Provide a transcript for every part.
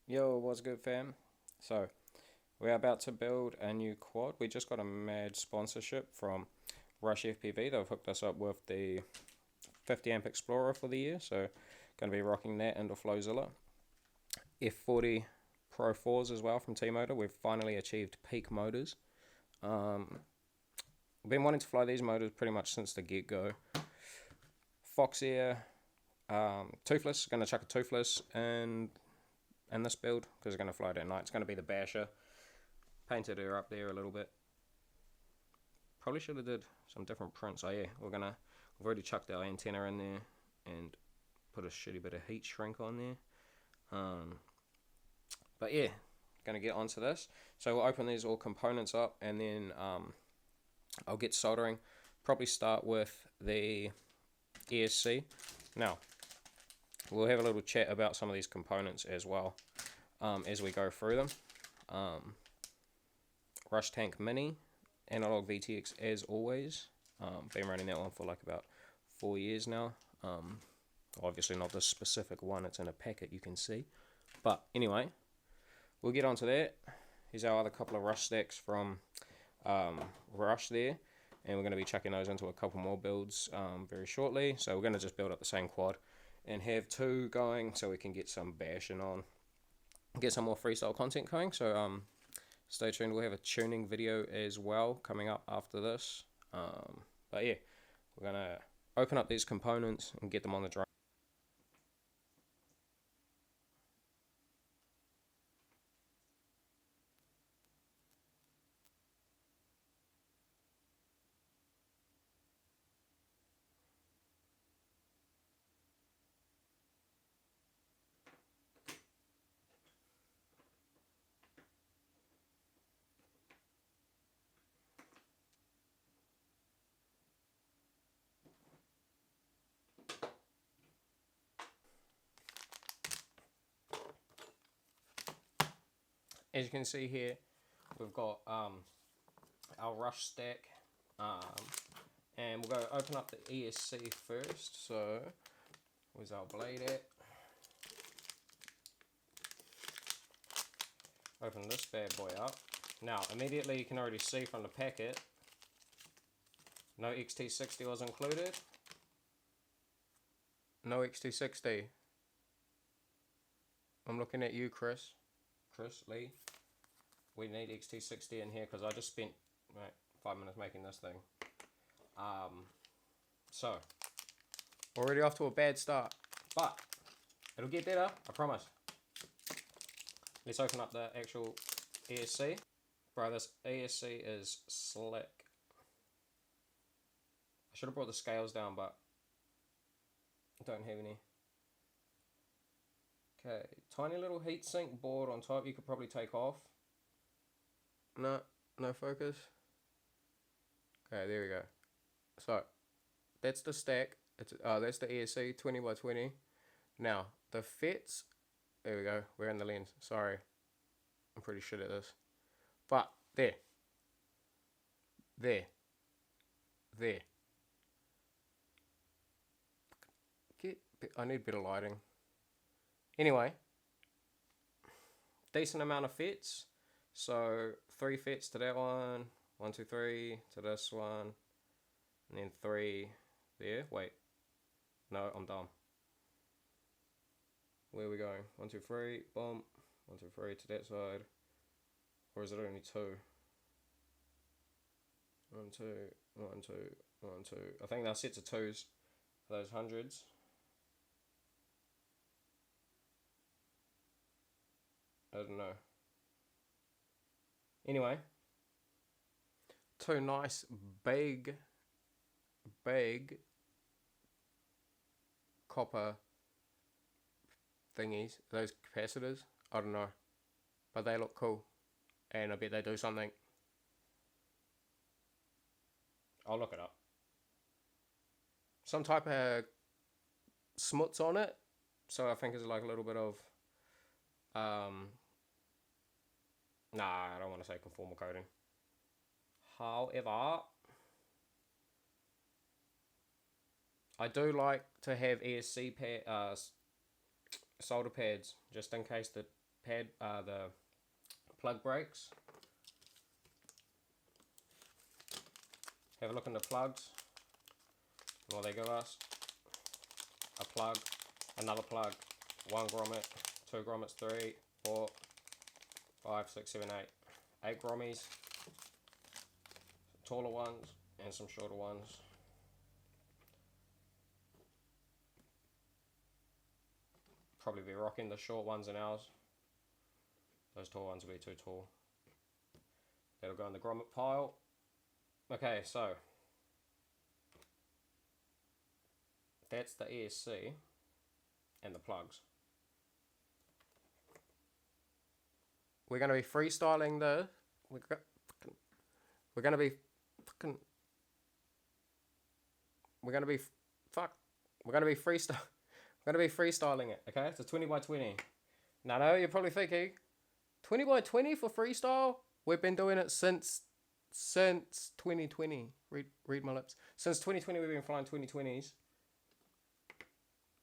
Yo, what's good, fam? So, we're about to build a new quad. We just got a mad sponsorship from RushFPV. They've hooked us up with the 50 amp Explorer for the year, so going to be rocking that into Flowzilla. F40 Pro 4s as well from Tmotor. We've finally achieved peak motors. I've been wanting to fly these motors pretty much since the get-go. Fox Air, Toothless, going to chuck a Toothless in this build because it's going to fly it at night. It's going to be the Basher. Painted her up there a little bit. Probably should have did some different prints. Oh yeah, we've already chucked our antenna in there and put a shitty bit of heat shrink on there. But yeah, gonna get onto this. So we'll open these all components up and then I'll get soldering. Probably start with the ESC. Now, we'll have a little chat about some of these components as well as we go through them. Rush Tank Mini, analog VTX as always. Been running that one for like about 4 years now. Obviously not this specific one, it's in a packet you can see. But anyway, we'll get onto that. Here's our other couple of Rush stacks from Rush there. And we're going to be chucking those into a couple more builds very shortly. So we're going to just build up the same quad and have two going so we can get some bashing on. Get some more freestyle content going. So stay tuned. We'll have a tuning video as well coming up after this. But yeah, we're going to open up these components and get them on the drone. As you can see here, we've got our Rush stack, and we'll go open up the ESC first. So, where's our blade at? Open this bad boy up. Now, immediately you can already see from the packet, no XT60 was included. No XT60. I'm looking at you, Chris Lee. We need XT60 in here because I just spent 5 minutes making this thing. So, already off to a bad start, but it'll get better, I promise. Let's open up the actual ESC. Bro, this ESC is slick. I should have brought the scales down, but I don't have any. Okay, tiny little heatsink board on top you could probably take off. No focus. Okay, there we go. So, that's the stack. That's the ESC 20 by 20. Now, the FETs, there we go, we're in the lens. Sorry, I'm pretty shit at this. But, there. I need a bit of lighting. Anyway, decent amount of FETs. So 3 FETs to that one, 1, 2, 3 to this one, and then 3 there. Wait, no, I'm dumb. Where are we going? 1, 2, 3, boom. 1, 2, 3 to that side. Or is it only 2? 1, 2, 1, 2, 1, 2. I think they're sets of 2s for those hundreds. I don't know. Anyway, 2 nice big copper thingies, those capacitors. I don't know, but they look cool, and I bet they do something. I'll look it up. Some type of smuts on it, so I think it's like a little bit of nah, I don't want to say conformal coding. However, I do like to have ESC solder pads just in case the the plug breaks. Have a look in the plugs. What they give us: a plug, another plug, 1 grommet, 2 grommets, 3, 4, 5, 6, 7, 8. 8 grommies, taller ones and some shorter ones. Probably be rocking the short ones in ours. Those tall ones will be too tall. That'll go in the grommet pile. Okay, so that's the ESC and the plugs. We're going to be freestyling the. We're going to be fucking. We're going to be fuck. We're going to be freestyle. We're going to be freestyling it. Okay, it's a 20 by 20. Now, I know you're probably thinking, 20 by 20 for freestyle. We've been doing it since 2020. Read my lips. Since 2020, we've been flying 2020s.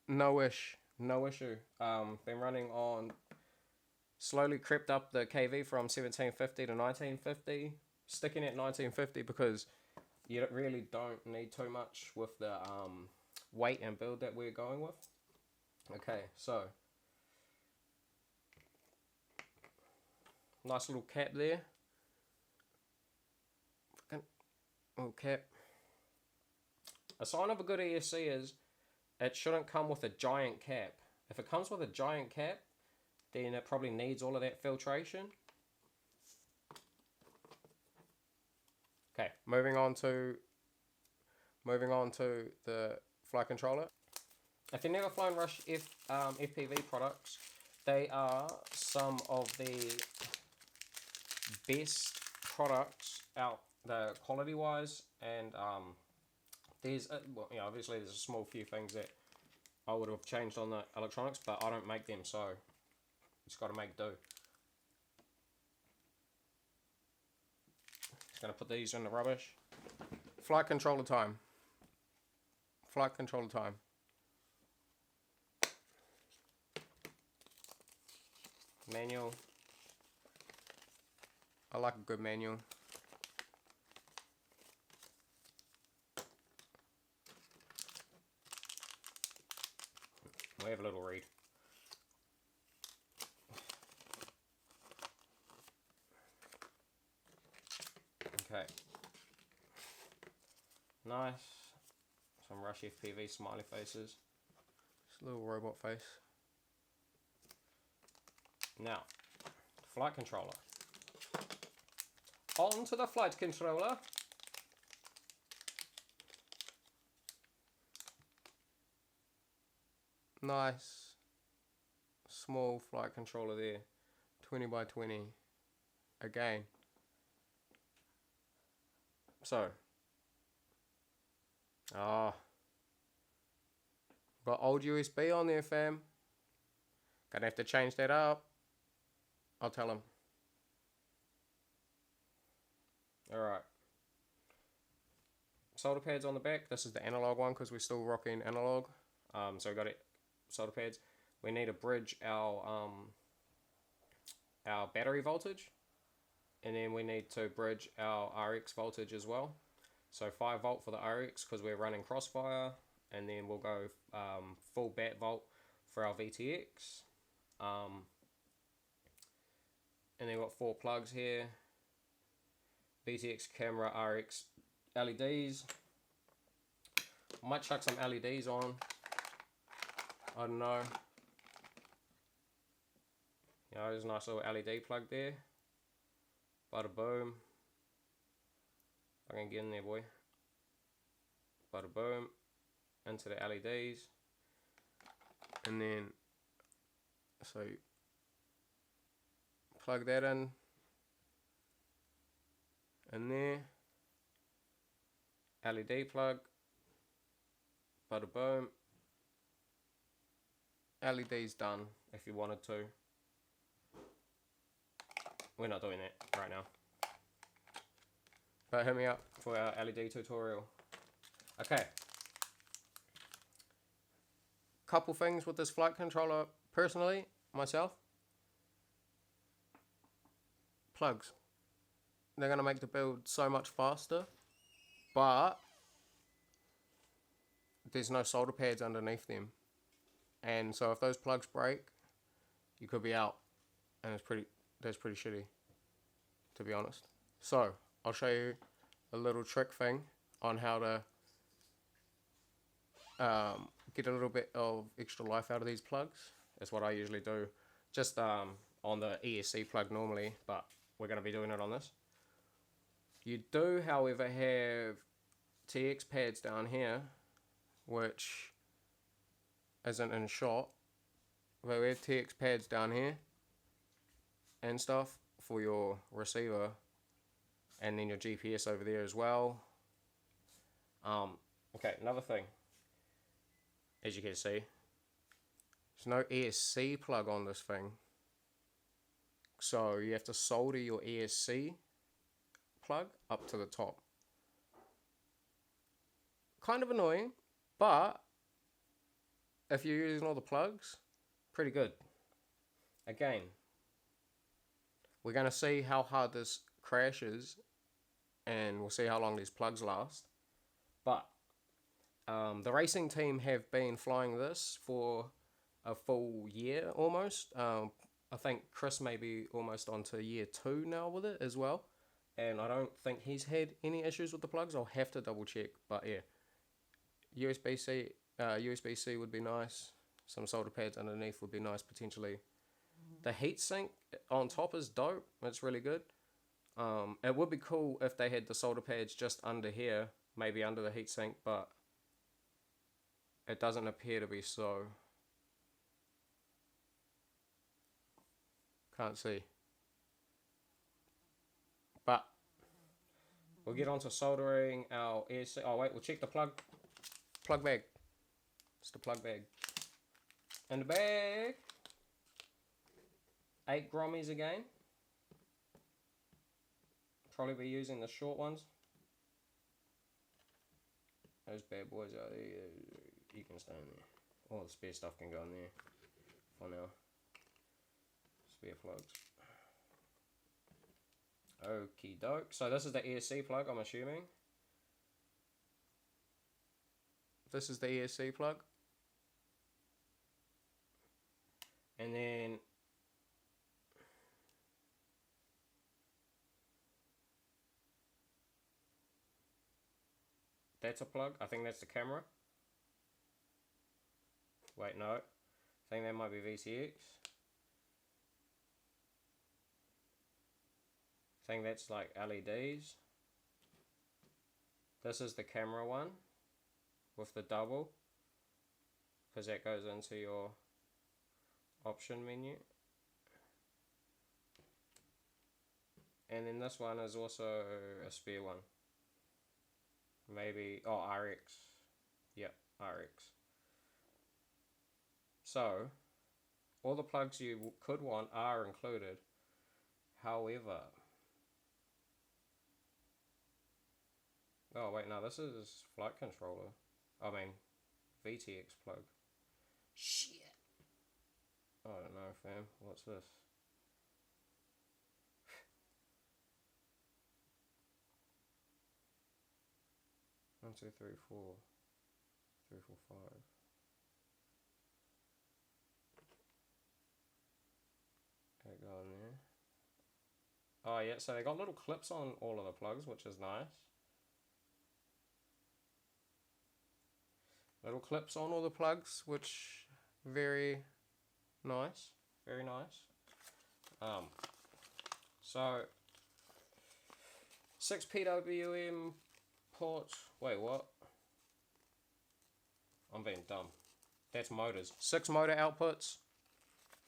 No issue. Been running on. Slowly crept up the KV from 1750 to 1950. Sticking at 1950 because you really don't need too much with the weight and build that we're going with. Okay, so nice little cap there. Little cap. A sign of a good ESC is it shouldn't come with a giant cap. If it comes with a giant cap, then it probably needs all of that filtration. Okay, moving on to the flight controller. If you've never flown Rush FPV products, they are some of the best products out there quality wise, and there's obviously there's a small few things that I would have changed on the electronics, but I don't make them, so it's got to make do. Just gonna put these in the rubbish. Flight controller time. Flight controller time. Manual. I like a good manual. We have a little read. Okay. Nice. Some Rush FPV smiley faces. Just a little robot face. Now, flight controller. On to the flight controller. Nice. Small flight controller there. 20 by 20. Again. So. Got old USB on there, fam. Gonna have to change that up. I'll tell him. Alright. Solder pads on the back. This is the analog one because we're still rocking analog. So we got it. Solder pads. We need to bridge our battery voltage, and then we need to bridge our RX voltage as well. So 5 volt for the RX because we're running crossfire, and then we'll go full bat volt for our VTX. And then we've got 4 plugs here. VTX, camera, RX, LEDs. Might chuck some LEDs on. I don't know. You know, there's a nice little LED plug there. Bada boom. If I can get in there, boy. Bada boom. Into the LEDs. And then, so plug that in there. LED plug. Bada boom. LED's done if you wanted to. We're not doing that right now. But hit me up for our LED tutorial. Okay. Couple things with this flight controller personally, myself. plugs. They're going to make the build so much faster, but there's no solder pads underneath them. And so if those plugs break, you could be out. And that's pretty shitty, to be honest. So I'll show you a little trick thing on how to get a little bit of extra life out of these plugs. That's what I usually do, just on the ESC plug normally, but we're going to be doing it on this. You do, however, have TX pads down here, which isn't in shot, but we have TX pads down here and stuff for your receiver, and then your GPS over there as well. Okay, another thing, as you can see, there's no ESC plug on this thing, so you have to solder your ESC plug up to the top. Kind of annoying, but if you're using all the plugs, pretty good. Again, we're going to see how hard this crashes, and we'll see how long these plugs last. But the racing team have been flying this for a full year almost. I think Chris may be almost on to year 2 now with it as well. And I don't think he's had any issues with the plugs. I'll have to double check. But yeah, USB-C would be nice. Some solder pads underneath would be nice potentially. The heatsink on top is dope. It's really good. It would be cool if they had the solder pads just under here, maybe under the heatsink, but it doesn't appear to be so. Can't see. But we'll get on to soldering our ESC. Oh wait, we'll check the plug bag. It's the plug bag. In the bag, 8 grommies again. Probably be using the short ones. Those bad boys out there, you can stay in there. All the spare stuff can go in there for now. Spare plugs. Okie doke. So this is the ESC plug, I'm assuming. This is the ESC plug. And then that's a plug. I think that's the camera. Wait, no. I think that might be VTX. I think that's like LEDs. This is the camera one with the double, because that goes into your option menu. And then this one is also a spare one. Maybe, oh, RX. Yep, RX. So, all the plugs you could want are included. However, oh wait, no, this is flight controller. I mean, VTX plug. Shit. I don't know, fam. What's this? One, two, three, four. 3, 4, 5. Okay, go in there. Oh yeah, so they got little clips on all of the plugs, which is nice. Little clips on all the plugs, which very nice, very nice. So 6 PWM ports. Wait, what? I'm being dumb. That's motors. 6 motor outputs,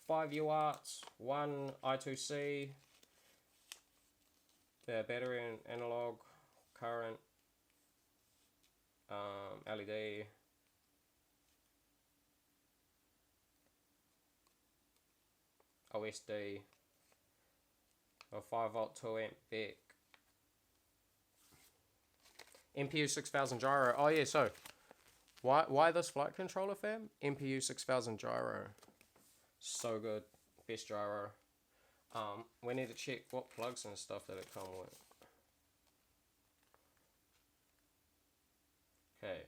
5 UARTs, 1 I2C, the battery and analog, current, LED. OSD, a 5 volt 2 amp back, MPU 6000 gyro. Oh yeah, so why this flight controller, fam? MPU 6000 gyro, so good, best gyro. We need to check what plugs and stuff that it come with. Okay.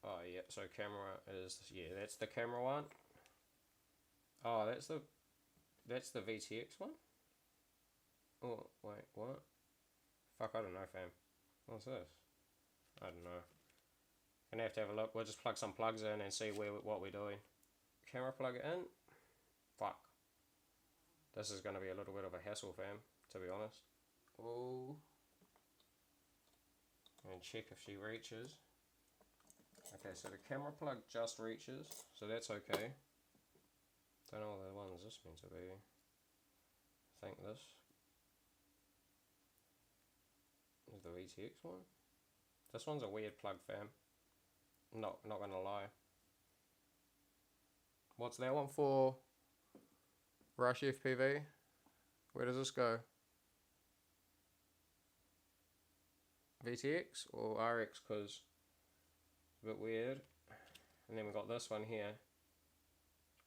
Oh yeah, so camera is, yeah, that's the camera one. Oh, that's the VTX one? Oh, wait, what? Fuck, I don't know, fam. What's this? I don't know. Gonna have to have a look. We'll just plug some plugs in and see what we're doing. Camera plug it in. Fuck. This is gonna be a little bit of a hassle, fam, to be honest. Oh. And check if she reaches. Okay, so the camera plug just reaches, so that's okay. Don't know what the one is this meant to be. I think this is the VTX one. This one's a weird plug, fam. Not gonna lie. What's that one for? RushFPV? Where does this go? VTX or RX? Because it's a bit weird. And then we got this one here.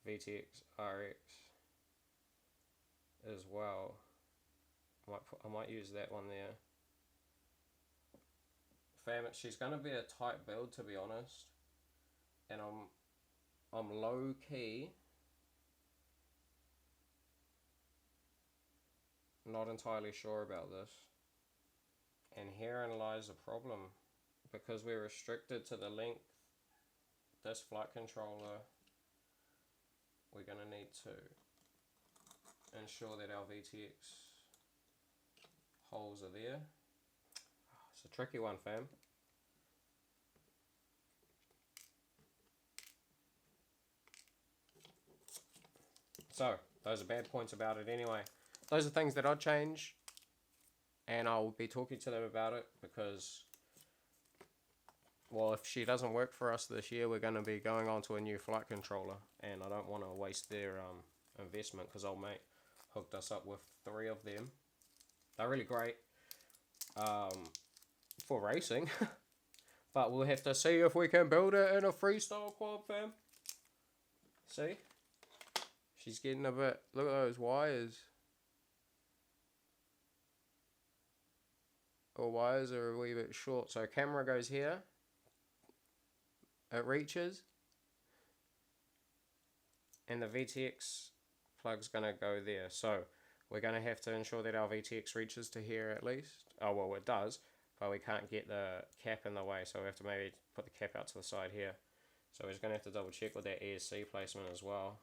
VTX, RX as well. I might use that one there. Fam, she's gonna be a tight build, to be honest. And I'm low key not entirely sure about this. And herein lies the problem. Because we're restricted to the length, this flight controller, we're gonna need to ensure that our VTX holes are there. It's a tricky one, fam. So, those are bad points about it anyway. Those are things that I'd change, and I'll be talking to them about it because, well, if she doesn't work for us this year, we're going to be going on to a new flight controller, and I don't want to waste their investment because old mate hooked us up with 3 of them. They're really great for racing, but we'll have to see if we can build it in a freestyle quad, fam. See? She's getting a bit, look at those wires. Or wires are a wee bit short. So camera goes here. It reaches. And the VTX plug's going to go there. So we're going to have to ensure that our VTX reaches to here at least. Oh, well, it does. But we can't get the cap in the way. So we have to maybe put the cap out to the side here. So we're just going to have to double check with that ESC placement as well.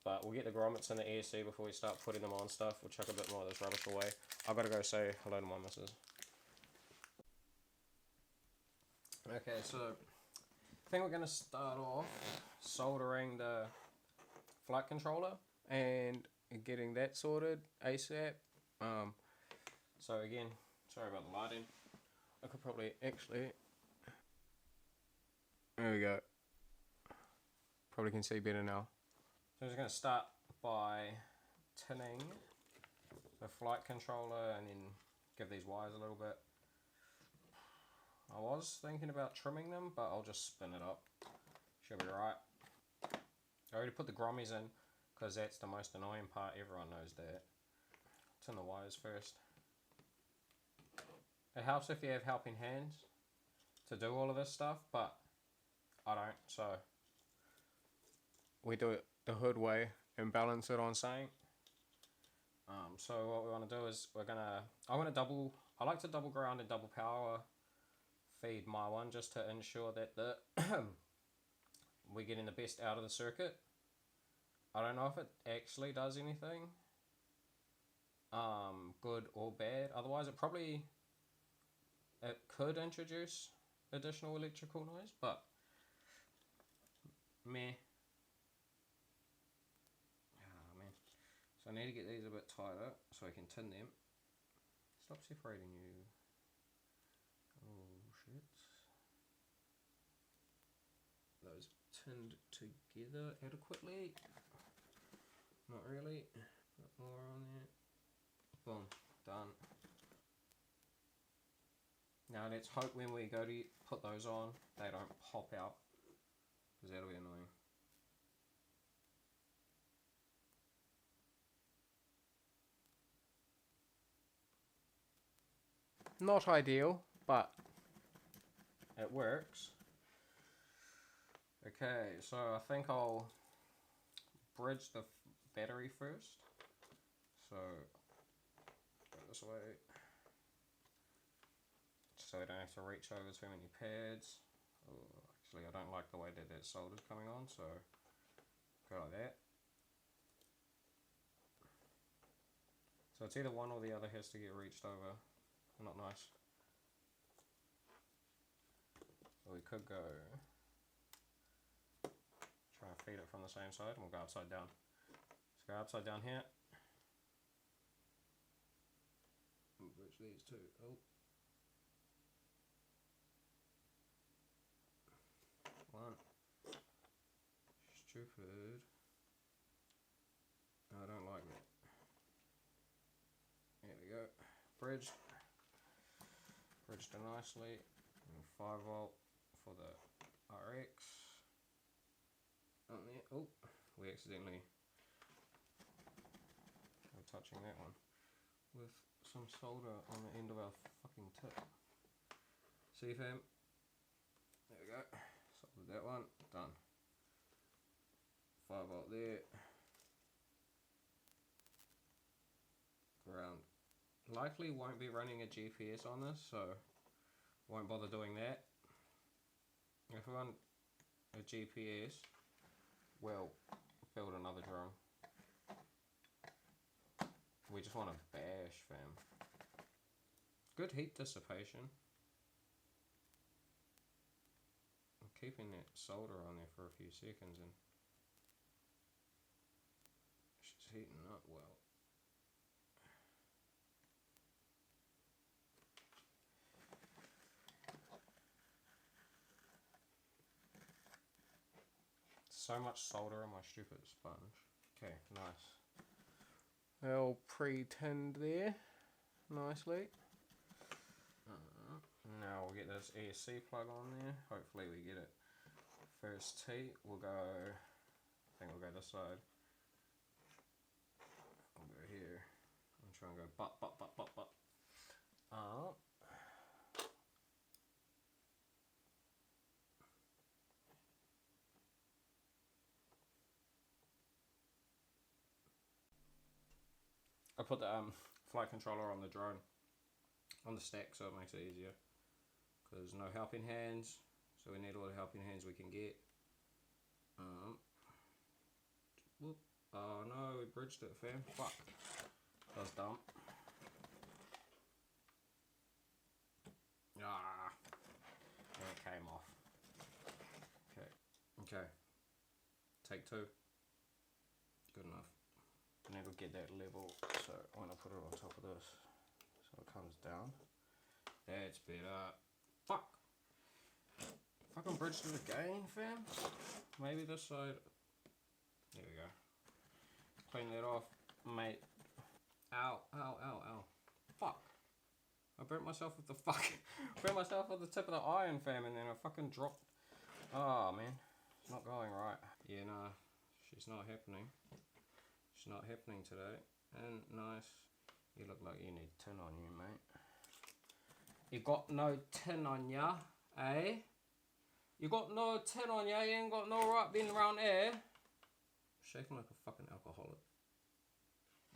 But we'll get the grommets in the ESC before we start putting them on stuff. We'll chuck a bit more of this rubbish away. I've got to go say hello to my missus. Okay, so I think we're going to start off soldering the flight controller and getting that sorted ASAP. So again, sorry about the lighting. I could probably actually... There we go. Probably can see better now. So I'm just going to start by tinning the flight controller and then give these wires a little bit. I was thinking about trimming them, but I'll just spin it up. Should be right. I already put the grommies in because that's the most annoying part. Everyone knows that. Tin the wires first. It helps if you have helping hands to do all of this stuff, but I don't, so we do it the hood way and balance it on saying. So what we want to do is I like to double ground and double power feed my one just to ensure that the we're getting the best out of the circuit. I don't know if it actually does anything good or bad. Otherwise it could introduce additional electrical noise, but meh. Oh man. So I need to get these a bit tighter so I can tin them. Stop separating you. Oh shit. Those tinned together adequately. Not really. Put more on there. Boom. Done. Now let's hope when we go to put those on, they don't pop out, because that'll be annoying. Not ideal, but it works. Okay, so I think I'll bridge the battery first. So go this way, so I don't have to reach over too many pads. Oh, actually, I don't like the way that that solder's coming on, so go like that. So it's either one or the other has to get reached over. Not nice. So we could go try and feed it from the same side, and we'll go upside down. Let's go upside down here. Bridge these two. Oh. One. Stupid. I don't like that. There we go. Bridged. Bridged it nicely. 5V for the RX. On there. Oh, we accidentally were touching that one with some solder on the end of our fucking tip. See, fam? There we go. Soldered that one. Done. 5V there. Ground. Likely won't be running a GPS on this, so won't bother doing that. If we want a GPS, we'll build another drone. We just want to bash, fam. Good heat dissipation. I'm keeping that solder on there for a few seconds and she's heating up well. So much solder on my stupid sponge. Okay, nice. They'll pre-tinned there nicely. Now we'll get this ESC plug on there. Hopefully we get it first T. We'll go, I think we'll go this side. I'll go here. I'm trying to go butt. I put the flight controller on the drone, on the stack, so it makes it easier. Because no helping hands, so we need all the helping hands we can get. Whoop. Oh no, we bridged it, fam. Fuck. That was dumb. Ah. And it came off. Okay. Take two. Good enough. I need to get that level, so when I put it on top of this, so it comes down. That's better. Fuck! Fucking bridged it again, fam. Maybe this side. There we go. Clean that off, mate. Ow. Fuck. I burnt myself with the burnt myself with the tip of the iron, fam, and then I fucking dropped. Oh, man. It's not going right. Yeah, nah. She's not happening. It's not happening today. And nice. You look like you need tin on you, mate. You got no tin on ya, eh? You got no tin on ya, you ain't got no right being around here. Shaking like a fucking alcoholic.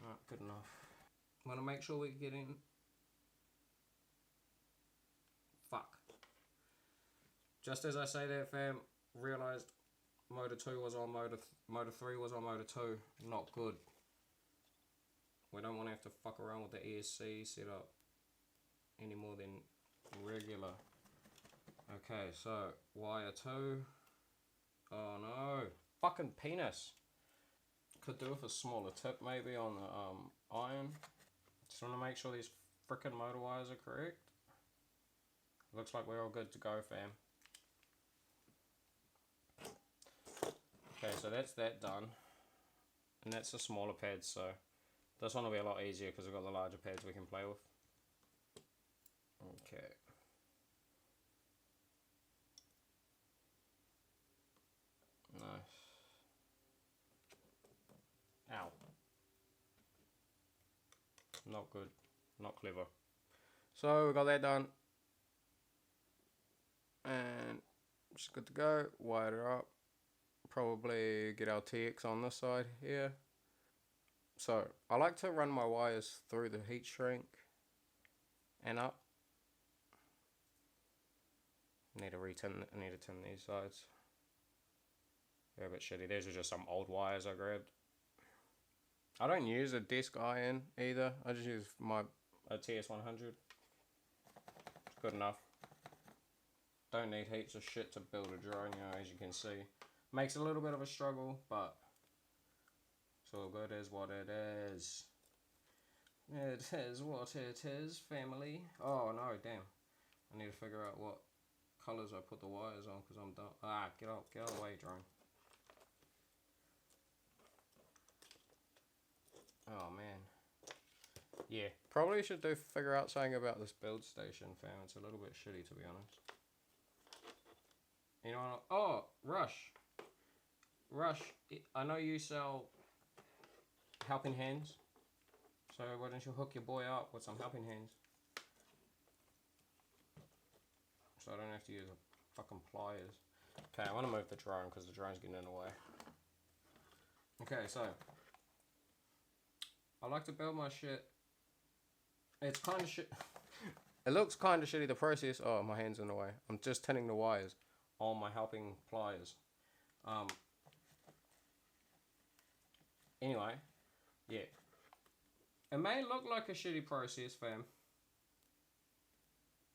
Alright, good enough. Wanna make sure we're getting... Fuck. Just as I say that, fam, realised motor 2 was on motor 3 was on motor 2. Not good. We don't want to have to fuck around with the ESC setup any more than regular. Okay, so wire 2. Oh no. Fucking penis. Could do with a smaller tip maybe on the iron. Just want to make sure these frickin' motor wires are correct. Looks like we're all good to go, fam. Okay, so that's that done. And that's the smaller pads, so this one will be a lot easier because we've got the larger pads we can play with. Okay. Nice. Ow. Not good. Not clever. So we got that done, and just good to go. Wire it up. Probably get our TX on this side here. So I like to run my wires through the heat shrink and up. I need to tin these sides. They're a bit shitty. These are just some old wires I grabbed. I don't use a desk iron either. I just use my TS100. It's good enough. Don't need heaps of shit to build a drone, you know, as you can see. Makes a little bit of a struggle, but it's all good, is what it is. It is what it is, family. Oh no, damn. I need to figure out what colours I put the wires on because I'm done. Ah, get out of the way, drone. Oh man. Yeah, probably should figure out something about this build station, fam. It's a little bit shitty, to be honest. You know what? Oh, Rush, I know you sell helping hands, so why don't you hook your boy up with some helping hands? So I don't have to use a fucking pliers. Okay, I want to move the drone because the drone's getting in the way. Okay, so I like to build my shit. It's kind of shit. It looks kind of shitty, the process. Oh, my hand's in the way. I'm just tinning the wires on my helping pliers. Anyway, yeah. It may look like a shitty process, fam,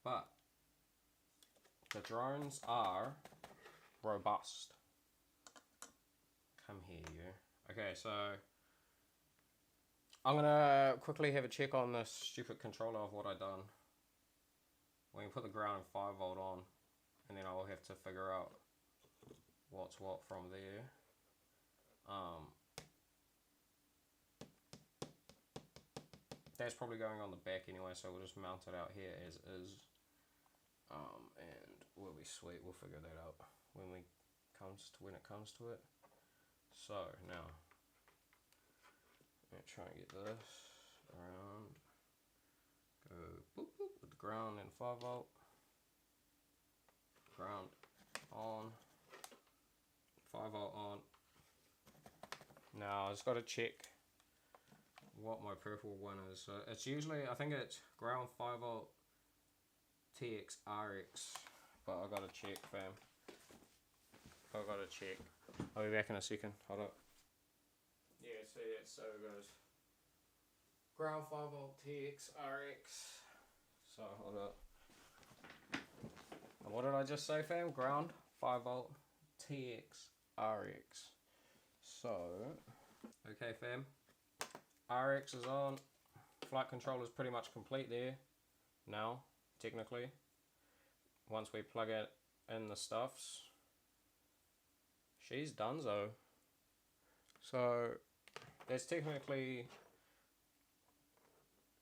but the drones are robust. Come here, you. Okay, so I'm gonna quickly have a check on this stupid controller of what I done. We can put the ground and 5V on, and then I will have to figure out what's what from there. That's probably going on the back anyway, so we'll just mount it out here as is. And we'll be sweet. We'll figure that out when it comes to it. So now, I'm gonna try and get this around. Go boop boop with the ground and 5V. Ground on. 5V on. Now I just got to check what my purple one is. So it's usually, I think it's ground 5V TX RX, but I gotta check, fam. I gotta check. I'll be back in a second. Hold up. Yeah, so it goes ground 5V TX RX. So hold up. And what did I just say, fam? Ground 5V TX RX. So, okay, fam. RX is on. Flight control is pretty much complete there now, technically. Once we plug it in the stuffs, she's donezo. So that's technically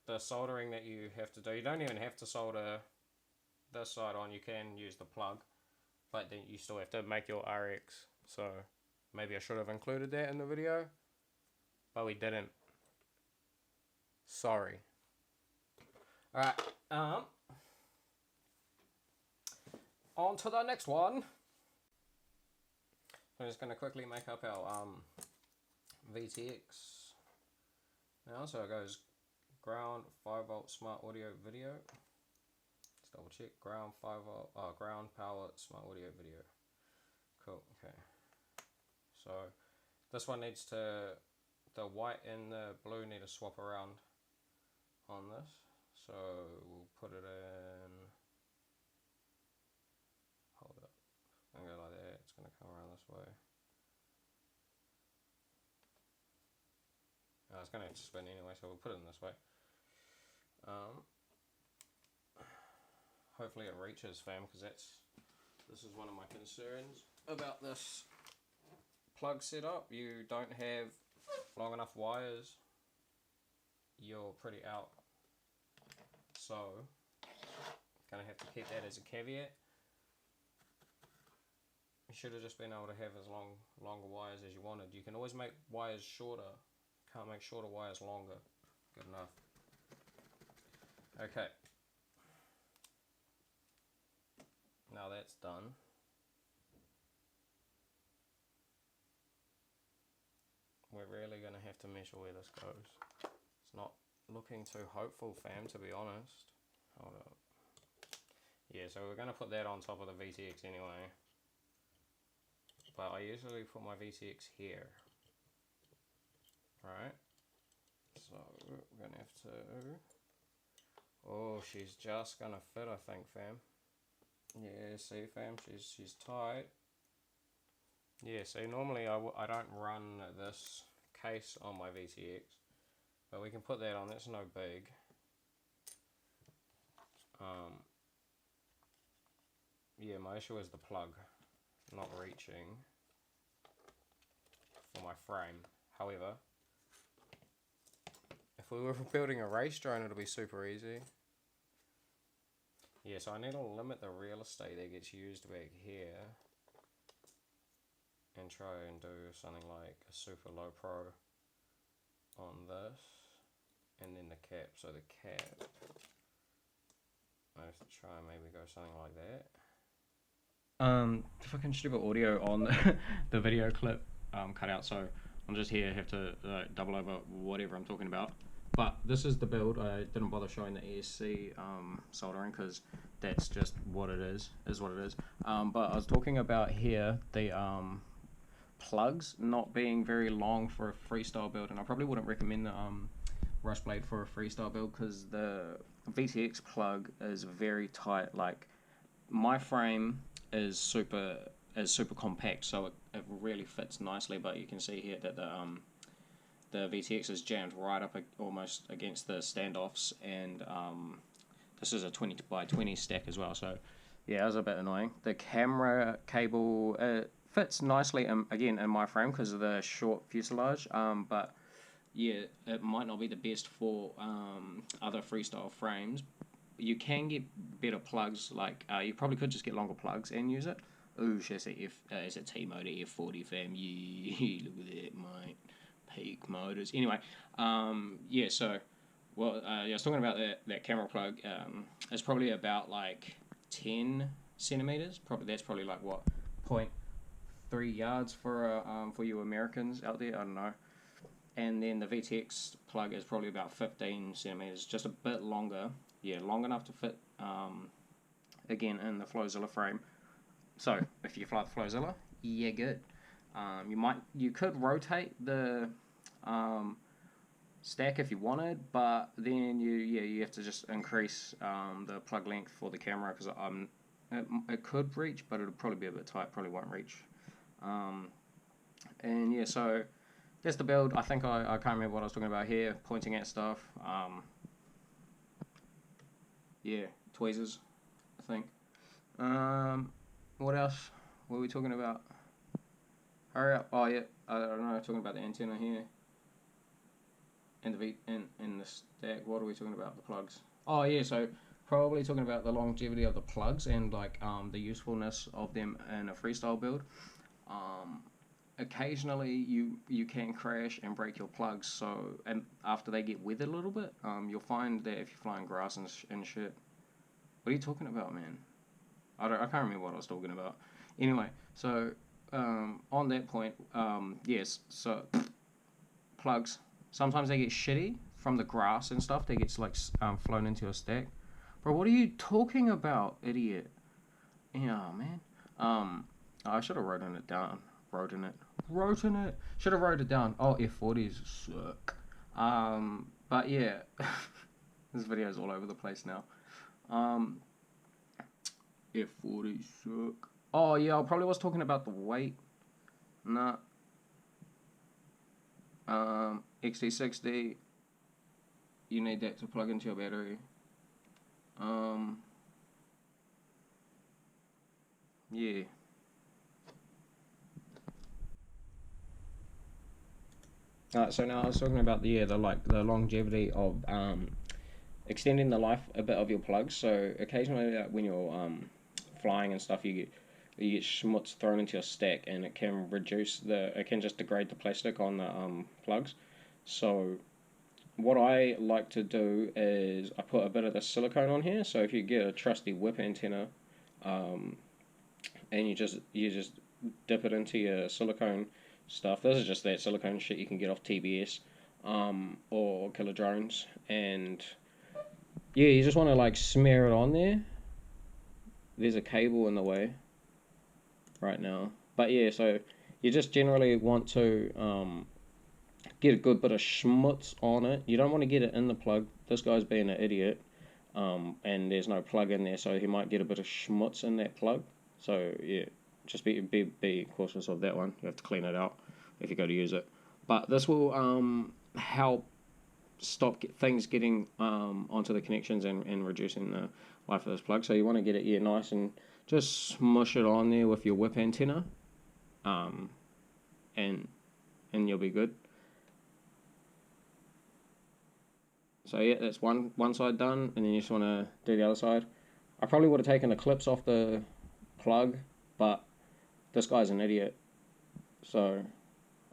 the soldering that you have to do. You don't even have to solder this side on. You can use the plug, but then you still have to make your RX. So maybe I should have included that in the video, but we didn't. Sorry. Alright, on to the next one. I'm just going to quickly make up our VTX now. So it goes ground 5V smart audio video. Let's double check. Ground 5V, ground power smart audio video. Cool, okay. So this one needs to, the white and the blue need to swap around on this. So we'll put it in, hold up, I'm going to go like that, it's going to come around this way. It's going to have to spin anyway, so we'll put it in this way. Hopefully it reaches, fam, because this is one of my concerns about this plug setup. You don't have long enough wires, you're pretty out. So, gonna have to keep that as a caveat. You should have just been able to have as longer wires as you wanted. You can always make wires shorter. Can't make shorter wires longer. Good enough. Okay. Now that's done. We're really going to have to measure where this goes. It's not looking too hopeful, fam, to be honest. Hold up. Yeah, so we're going to put that on top of the VTX anyway. But I usually put my VTX here. Right? So we're going to have to... Oh, she's just going to fit, I think, fam. Yeah, see, fam, she's tight. Yeah, see, normally I don't run this case on my VTX, but we can put that on, that's no big. Yeah, my issue is the plug not reaching for my frame. However, if we were building a race drone, it'll be super easy. Yeah, so I need to limit the real estate that gets used back here and try and do something like a super low pro on this, and then the cap. So the cap, I have to try and maybe go something like that. Fucking stupid audio on the video clip cut out, so I'm just here, have to double over whatever I'm talking about. But this is the build. I didn't bother showing the ESC soldering because that's just what it is what it is. But I was talking about here the plugs not being very long for a freestyle build, and I probably wouldn't recommend the Rush Blade for a freestyle build because the VTX plug is very tight. Like, my frame is super compact, so it really fits nicely, but you can see here that the VTX is jammed right up almost against the standoffs, and this is a 20 by 20 stack as well, so yeah, it was a bit annoying. The camera cable fits nicely again in my frame because of the short fuselage, but yeah, it might not be the best for other freestyle frames. You can get better plugs, like you probably could just get longer plugs and use it. Ooh, should I say it's a Tmotor F40, fam. Yeah, look at that, mate. Peak motors. Anyway, yeah, so, well, I was talking about that camera plug. It's probably about like 10 centimeters. That's probably like what, 0.3 yards for you Americans out there. I don't know. And then the VTX plug is probably about 15 centimeters, just a bit longer. Yeah, long enough to fit again in the Flowzilla frame. So if you fly the Flowzilla, yeah, good. You could rotate the stack if you wanted, but then you have to just increase the plug length for the camera because it could reach, but it'll probably be a bit tight. Probably won't reach. And yeah, so that's the build. I think I can't remember what I was talking about here. Pointing at stuff. Yeah, tweezers, I think. What else were we talking about? Hurry up. Oh yeah, I don't know, talking about the antenna here. And the stack. What are we talking about? The plugs. Oh yeah, so probably talking about the longevity of the plugs and like the usefulness of them in a freestyle build. Occasionally you can crash and break your plugs, so, and after they get weathered a little bit, you'll find that if you're flying grass and shit. What are you talking about, man? I can't remember what I was talking about. Anyway, so on that point, yes, so plugs, sometimes they get shitty from the grass and stuff. They get like flown into a stack. Bro, what are you talking about, idiot? Yeah, man. I should have wrote it down. Should have wrote it down. Oh, F40s suck. But yeah, this video is all over the place now. F40s suck. Oh yeah, I probably was talking about the weight. Nah. XT60. You need that to plug into your battery. Yeah. So now I was talking about the longevity of extending the life a bit of your plugs. So occasionally, when you're flying and stuff, you get schmutz thrown into your stack, and it can just degrade the plastic on the plugs. So what I like to do is I put a bit of the silicone on here. So if you get a trusty whip antenna, and you just dip it into your silicone stuff. This is just that silicone shit you can get off TBS or Killer Drones, and yeah, you just want to like smear it on there. There's a cable in the way right now, but yeah, so you just generally want to get a good bit of schmutz on it. You don't want to get it in the plug. This guy's being an idiot, and there's no plug in there, so he might get a bit of schmutz in that plug. So yeah, just be cautious of that one. You have to clean it out if you go to use it. But this will help stop things getting onto the connections and reducing the life of this plug. So you want to get it nice and just smush it on there with your whip antenna, and you'll be good. So yeah, that's one side done, and then you just want to do the other side. I probably would have taken the clips off the plug, but this guy's an idiot, so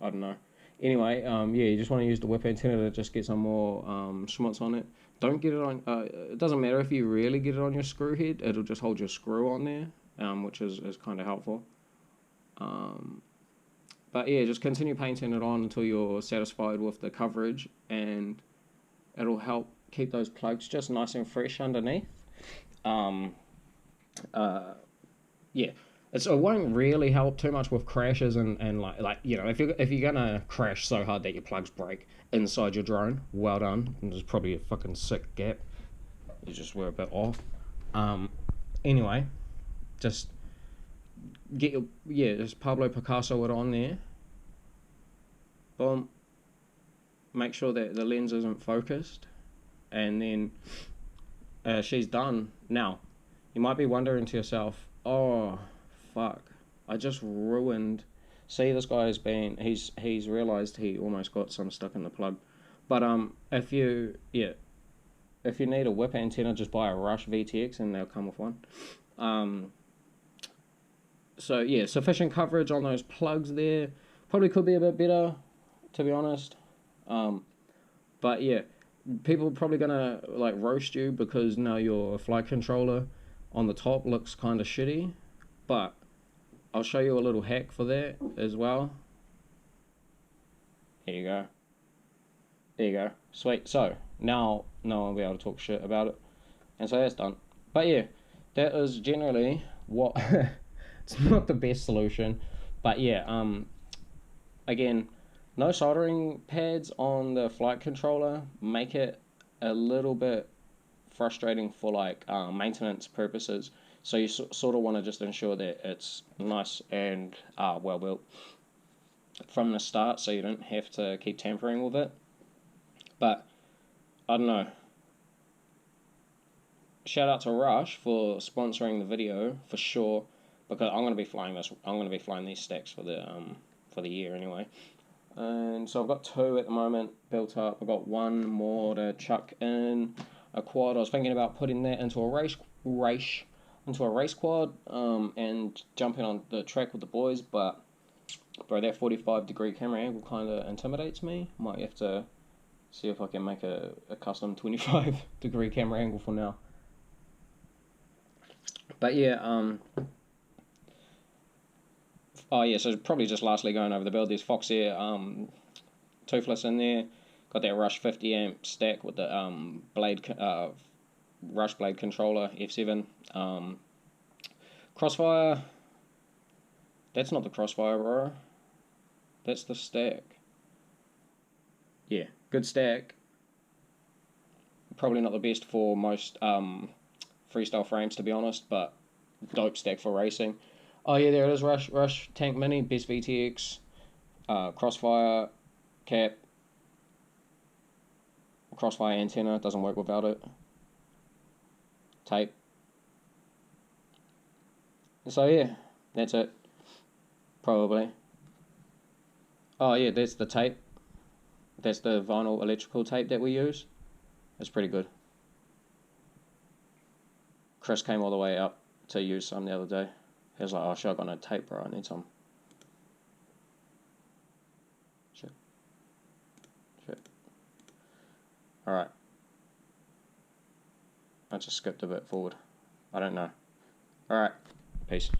I don't know. Anyway, yeah, you just want to use the whip antenna to just get some more schmutz on it. Don't get it on, it doesn't matter if you really get it on your screw head, it'll just hold your screw on there, which is kind of helpful. But yeah, just continue painting it on until you're satisfied with the coverage, and it'll help keep those plugs just nice and fresh underneath. Yeah, it won't really help too much with crashes and like you know, if you're gonna crash so hard that your plugs break inside your drone, well done. And there's probably a fucking sick gap. You just were a bit off. Anyway, just get your just Pablo Picasso it on there. Boom. Make sure that the lens isn't focused, and then she's done. Now, you might be wondering to yourself, oh, fuck, I just ruined. See, this guy has been, he's realized he almost got some stuck in the plug. But if you need a whip antenna, just buy a Rush VTX and they'll come with one. So yeah, sufficient coverage on those plugs there. Probably could be a bit better, to be honest. But yeah, people are probably gonna like roast you because now your flight controller on the top looks kind of shitty, but I'll show you a little hack for that as well. Here you go. There you go. Sweet. So now no one will be able to talk shit about it, and so that's done. But yeah, that is generally what. It's not the best solution, but yeah. Again, no soldering pads on the flight controller make it a little bit frustrating for like maintenance purposes. So you sort of want to just ensure that it's nice and well built from the start, so you don't have to keep tampering with it. But I don't know. Shout out to Rush for sponsoring the video for sure, because I'm going to be flying this. I'm going to be flying these stacks for the year anyway. And so I've got 2 at the moment built up. I've got 1 more to chuck in a quad. I was thinking about putting that into a race quad, and jumping on the track with the boys. But bro, that 45-degree camera angle kind of intimidates me. Might have to see if I can make a custom 25-degree camera angle for now. But yeah, oh yeah, so probably just lastly going over the build, there's Fox here, toothless in there, got that Rush 50 amp stack with the Rush blade controller, F7, Crossfire, that's not the Crossfire, bro, that's the stack. Yeah, good stack, probably not the best for most freestyle frames to be honest, but dope stack for racing. Oh yeah, there it is, Rush Tank Mini, best VTX, Crossfire, cap, Crossfire antenna, doesn't work without it, tape. So yeah, that's it, probably. Oh yeah, that's the tape, that's the vinyl electrical tape that we use, it's pretty good. Chris came all the way up to use some the other day. He was like, oh shit, I got no tape, bro, I need some. Shit. Alright. I just skipped a bit forward. I don't know. Alright, peace.